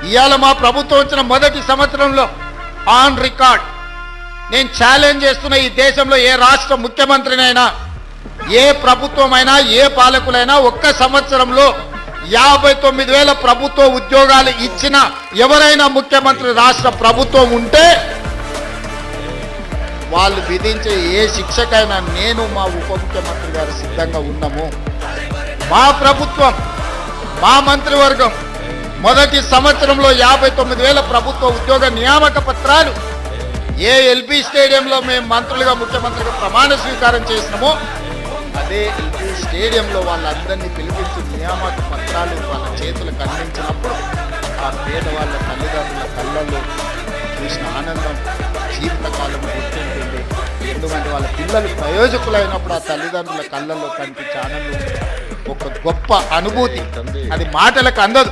ఇవాళ మా ప్రభుత్వం వచ్చిన మొదటి సంవత్సరంలో ఆన్ రికార్డ్ నేను ఛాలెంజ్ చేస్తున్న, ఈ దేశంలో ఏ రాష్ట్ర ముఖ్యమంత్రినైనా, ఏ ప్రభుత్వమైనా, ఏ పాలకులైనా ఒక్క సంవత్సరంలో 59,000 ప్రభుత్వ ఉద్యోగాలు ఇచ్చిన ఎవరైనా ముఖ్యమంత్రి రాష్ట్ర ప్రభుత్వం ఉంటే వాళ్ళు విధించే ఏ శిక్షకైనా నేను మా ఉప ముఖ్యమంత్రి గారు సిద్ధంగా ఉన్నాము. మా ప్రభుత్వం, మా మంత్రివర్గం మొదటి సంవత్సరంలో 59,000 ప్రభుత్వ ఉద్యోగ నియామక పత్రాలు ఏ ఎల్బీ స్టేడియంలో మేము మంత్రులుగా ముఖ్యమంత్రిగా ప్రమాణ స్వీకారం చేసినామో అదే ఎల్బీ స్టేడియంలో వాళ్ళందరినీ పిలిపించి నియామక పత్రాలు వాళ్ళ చేతులకు అందించినప్పుడు ఆ పేదవాళ్ళ తల్లిదండ్రుల కళ్ళల్లో చూసిన ఆనందం జీవితకాలం గుర్తుంటుంది. ఎందుకంటే వాళ్ళ పిల్లలు ప్రయోజకులైనప్పుడు ఆ తల్లిదండ్రుల కళ్ళల్లో కనిపించే ఆనందం ఒక గొప్ప అనుభూతి, అది మాటలకు అందదు.